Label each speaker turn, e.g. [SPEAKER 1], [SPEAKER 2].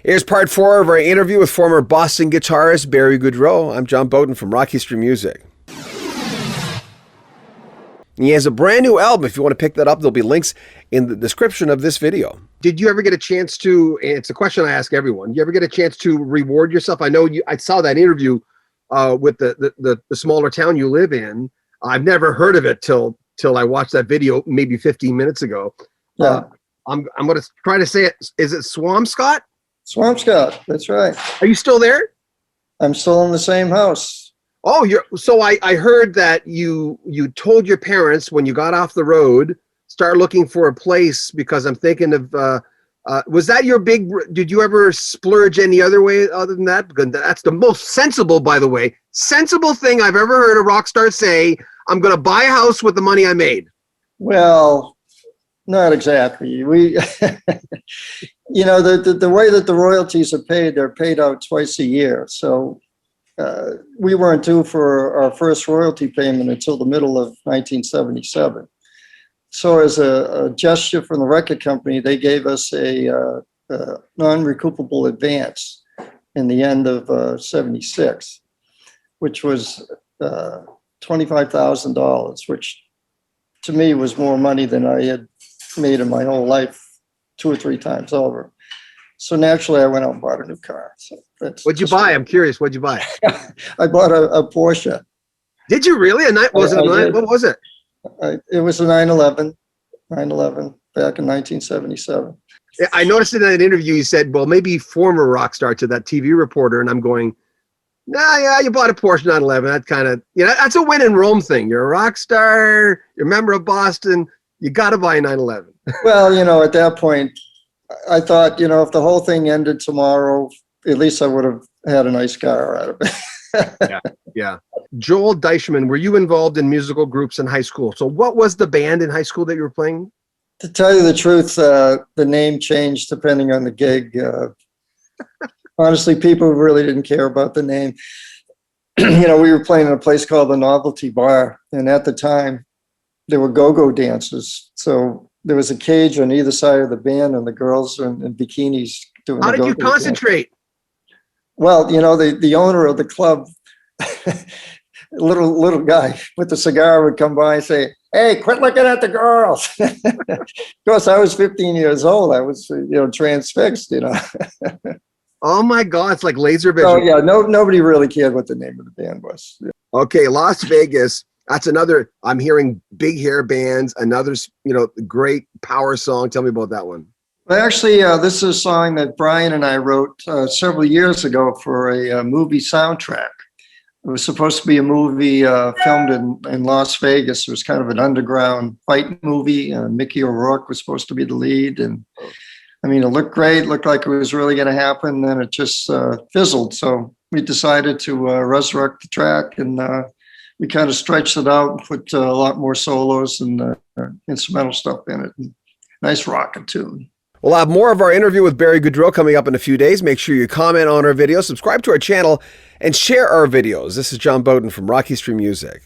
[SPEAKER 1] Here's part 4 of our interview with former Boston guitarist Barry Goudreau. I'm John Beaudin from Rock History Music. He has a brand new album. If you want to pick that up, there'll be links in the description of this video. Did you ever get a chance to, and it's a question I ask everyone, you ever get a chance to reward yourself? I saw that interview with the smaller town you live in. I've never heard of it till I watched that video maybe 15 minutes ago.
[SPEAKER 2] Yeah.
[SPEAKER 1] I'm going to try to say it. Is it Swampscott?
[SPEAKER 2] Swampscott, that's right.
[SPEAKER 1] Are you still there?
[SPEAKER 2] I'm still in the same house.
[SPEAKER 1] Oh, so I heard that you told your parents when you got off the road, start looking for a place, because I'm thinking of, was that your did you ever splurge any other way other than that? Because that's the most sensible, by the way, sensible thing I've ever heard a rock star say. I'm going to buy a house with the money I made.
[SPEAKER 2] Well, not exactly. We, the way that the royalties are paid, they're paid out twice a year. So we weren't due for our first royalty payment until the middle of 1977. So as a gesture from the record company, they gave us a non-recoupable advance in the end of 76, which was $25,000, which to me was more money than I had made in my whole life 2 or 3 times over. So naturally, I went out and bought a new car. So
[SPEAKER 1] what'd you buy? I'm curious. What'd you buy?
[SPEAKER 2] I bought a Porsche.
[SPEAKER 1] Did you really? What was it?
[SPEAKER 2] It was a 911 back in 1977.
[SPEAKER 1] I noticed in that interview you said, well, maybe former rock star to that TV reporter, and I'm going, yeah, you bought a Porsche 911. That kind of, that's a win in Rome thing. You're a rock star, you're a member of Boston, you got to buy a 911.
[SPEAKER 2] Well, at that point, I thought, if the whole thing ended tomorrow, at least I would have had a nice car out of it.
[SPEAKER 1] Yeah. Joel Deichmann, were you involved in musical groups in high school? So what was the band in high school that you were playing?
[SPEAKER 2] To tell you the truth, the name changed depending on the gig. Honestly, people really didn't care about the name. We were playing in a place called the Novelty Bar, and at the time, there were go-go dances. So there was a cage on either side of the band, and the girls were in bikinis doing.
[SPEAKER 1] How did you concentrate?
[SPEAKER 2] Dance. Well, the owner of the club, little guy with the cigar, would come by and say, "Hey, quit looking at the girls." Of course, I was 15 years old. I was, transfixed.
[SPEAKER 1] Oh my God, it's like laser vision.
[SPEAKER 2] Oh yeah, nobody really cared what the name of the band was. Yeah.
[SPEAKER 1] Okay, Las Vegas. That's another. I'm hearing big hair bands. Another, great power song. Tell me about that one.
[SPEAKER 2] Well, actually, this is a song that Brian and I wrote several years ago for a movie soundtrack. It was supposed to be a movie filmed in Las Vegas. It was kind of an underground fight movie. Mickey O'Rourke was supposed to be the lead. And it looked great. Looked like it was really going to happen. Then it just fizzled. So we decided to resurrect the track, and we kind of stretched it out and put a lot more solos and instrumental stuff in it. Nice rockin' tune.
[SPEAKER 1] We'll have more of our interview with Barry Goudreau coming up in a few days. Make sure you comment on our video, subscribe to our channel, and share our videos. This is John Beaudin from Rock History Music.